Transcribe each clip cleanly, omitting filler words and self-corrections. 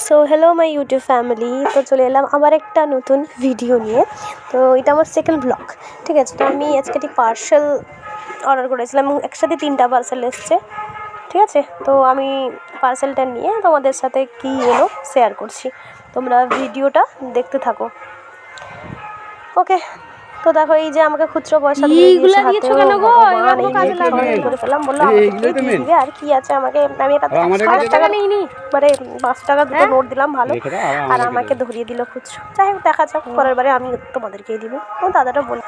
So hello my YouTube family, তো চলে এলাম আবার একটা নতুন ভিডিও নিয়ে। তো এটা আমার সেকেন্ড ব্লগ, ঠিক আছে। তো আমি আজকে ঠিক পার্সেল অর্ডার করেছিলাম এবং একসাথে 3টা পার্সেল এসছে, ঠিক আছে। তো আমি পার্সেলটা নিয়ে তোমাদের সাথে কী এলো শেয়ার করছি, তোমরা ভিডিওটা দেখতে থাকো, ওকে। তো দেখো এই যে আমাকে খুচরো পয়সা ধরে দিয়েছে হাতে, করে ফেলাম, বললো দিবে আর কি আছে আমাকে। আমি এটা 5 টাকা নিইনি, মানে 5 টাকা দুটো নোট দিলাম ভালো, আর আমাকে ধরিয়ে দিল খুচরো। যাই হোক, দেখা যাক, পরের বারে আমি তোমাদেরকেই দিব। তো দাদাটা বল।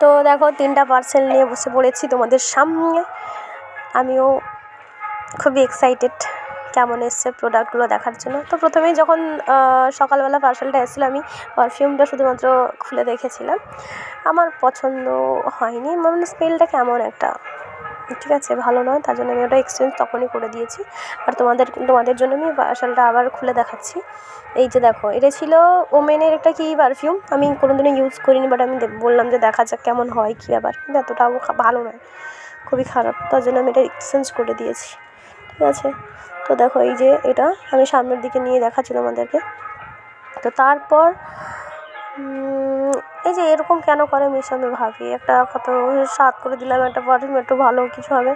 তো দেখো 3টা পার্সেল নিয়ে বসে পড়েছি তোমাদের সামনে। আমিও খুবই এক্সাইটেড কেমন এসছে প্রোডাক্টগুলো দেখার জন্য। তো প্রথমেই যখন সকালবেলা পার্সেলটা এসেছিলো, আমি পারফিউমটা শুধুমাত্র খুলে দেখেছিলাম, আমার পছন্দ হয়নি, মানে স্মেলটা কেমন একটা, ঠিক আছে, ভালো নয়। তার জন্য আমি ওটা এক্সচেঞ্জ তখনই করে দিয়েছি। আর তোমাদের জন্য আমি পার্সেলটা আবার খুলে দেখাচ্ছি। এই যে দেখো, এটা ছিল ওমেনের একটা কি পারফিউম, আমি কোনোদিনও ইউজ করিনি, বাট আমি বললাম যে দেখা যাক কেমন হয়, কী ব্যাপার। কিন্তু এতটাও ভালো নয়, খুবই খারাপ, তার জন্য আমি এটা এক্সচেঞ্জ করে দিয়েছি, ঠিক আছে। তো দেখো এই যে এটা আমি সামনের দিকে নিয়ে দেখাচ্ছি তোমাদেরকে। তো তারপর এই যে এরকম কেন করে মিশো, আমি ভাবি একটা কত 7 করে দিলাম, একটা পারফিউম একটু ভালো কিছু হবে,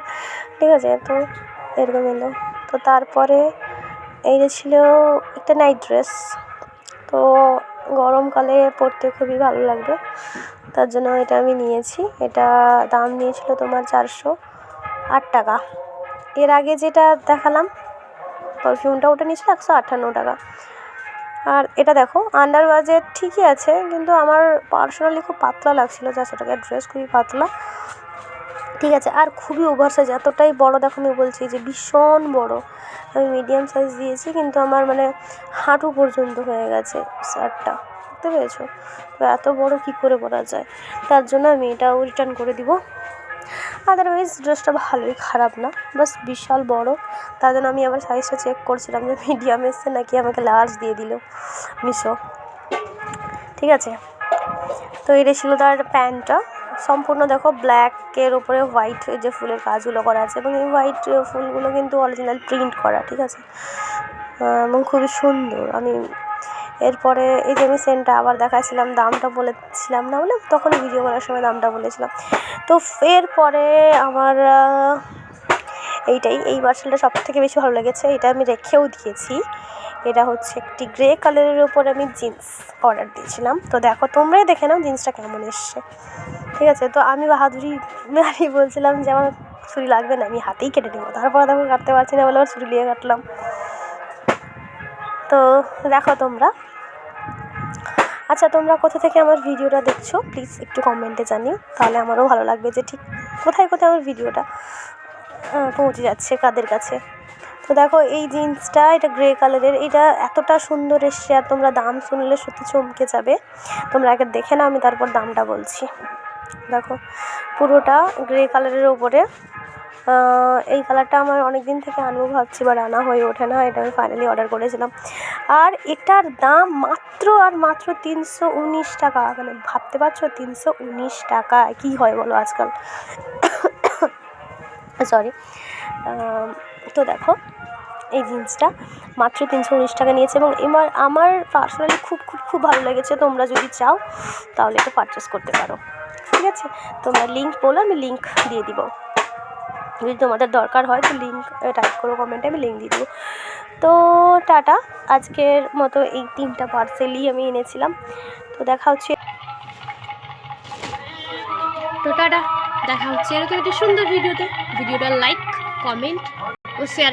ঠিক আছে। তো এরকম এলো। তো তারপরে এই যে ছিল একটা নাইট ড্রেস, তো গরমকালে পরতে খুবই ভালো লাগবে, তার জন্য এটা আমি নিয়েছি। এটা দাম নিয়েছিল তোমার 408 টাকা। এর আগে যেটা দেখালাম পারফিউমটা, ওটা নিয়েছিল 158 টাকা। আর এটা দেখো আন্ডার বাজেট ঠিকই আছে, কিন্তু আমার পার্সোনালি খুব পাতলা লাগছিলো। 400 টাকার ড্রেস খুবই পাতলা, ঠিক আছে, আর খুবই ওভার সাইজ, এতটাই বড়। দেখো আমি বলছি যে ভীষণ বড়, আমি মিডিয়াম সাইজ দিয়েছি, কিন্তু আমার মানে হাঁটু পর্যন্ত হয়ে গেছে শার্টটা, বুঝতে পেরেছো। তো এত বড় কী করে পরা যায়, তার জন্য আমি এটাও রিটার্ন করে দিব। আদারওয়াইজ ড্রেসটা ভালোই, খারাপ না, বাস বিশাল বড়। তার জন্য আমি আবার সাইজটা চেক করছিলাম যে মিডিয়াম এসছে নাকি আমাকে লার্জ দিয়ে দিল মিশো, ঠিক আছে। তো এটা ছিল তার প্যান্টটা, সম্পূর্ণ দেখো ব্ল্যাকের ওপরে হোয়াইট যে ফুলের কাজগুলো করা আছে, এবং এই হোয়াইট ফুলগুলো কিন্তু অরিজিনাল প্রিন্ট করা, ঠিক আছে, এবং খুবই সুন্দর। আমি এরপরে এই যে আমি সেন্টটা আবার দেখাচ্ছিলাম, দামটা বলেছিলাম না, বলে তখনই ভিডিও করার সময় দামটা বলেছিলাম। তো এরপরে আমার এই পার্সেলটা সব থেকে বেশি ভালো লেগেছে, এটা আমি রেখেও দিয়েছি। এটা হচ্ছে একটি গ্রে কালারের উপরে আমি জিন্স অর্ডার দিয়েছিলাম। তো দেখো তোমরাই দেখে নাও জিন্সটা কেমন এসছে, ঠিক আছে। তো আমি বাহাদুরি বলছিলাম যে আমার ছুরি লাগবে না, আমি হাতেই কেটে নেবো। তারপর দেখো কাটতে পারছি না বলে আবার ছুরি নিয়ে কাটলাম। তো দেখো তোমরা, আচ্ছা তোমরা কোথা থেকে আমার ভিডিওটা দেখছো প্লিজ একটু কমেন্টে জানিও, তাহলে আমারও ভালো লাগবে যে ঠিক কোথায় কোথায় আমার ভিডিওটা পৌঁছে যাচ্ছে, কাদের কাছে। তো দেখো এই জিন্সটা, এটা গ্রে কালারের, এটা এতটা সুন্দর এসছে, আর তোমরা দাম শুনলে সত্যি চমকে যাবে। তোমরা আগে দেখে নাও, আমি তারপর দামটা বলছি। দেখো পুরোটা গ্রে কালারের ওপরে, এই কালারটা আমার অনেক দিন থেকে আনবো ভাবছি, বাট আনা হয়ে ওঠে না। এটা আমি ফাইনালি অর্ডার করেছিলাম, আর এটার দাম মাত্র 319 টাকা। মানে ভাবতে পারছো 319 টাকা কী হয় বলো আজকাল, সরি। তো দেখো এই জিন্সটা মাত্র 319 টাকা নিয়েছে, এবং এবার আমার পার্সোনালি খুব ভালো লেগেছে। তোমরা যদি চাও তাহলে এটা পারচেস করতে পারো, ঠিক আছে। তোমরা লিঙ্ক বলো, আমি লিঙ্ক দিয়ে দিব, যদি তোমাদের দরকার হয় তো লিঙ্ক টাইপ করো কমেন্টে, আমি লিঙ্ক দিয়ে দেবো। তো টাটা, আজকের মতো এই 3টা পার্সেলই আমি এনেছিলাম। তো দেখা হচ্ছে এরকম একটি সুন্দর ভিডিওতে। ভিডিওটা লাইক, কমেন্ট ও শেয়ার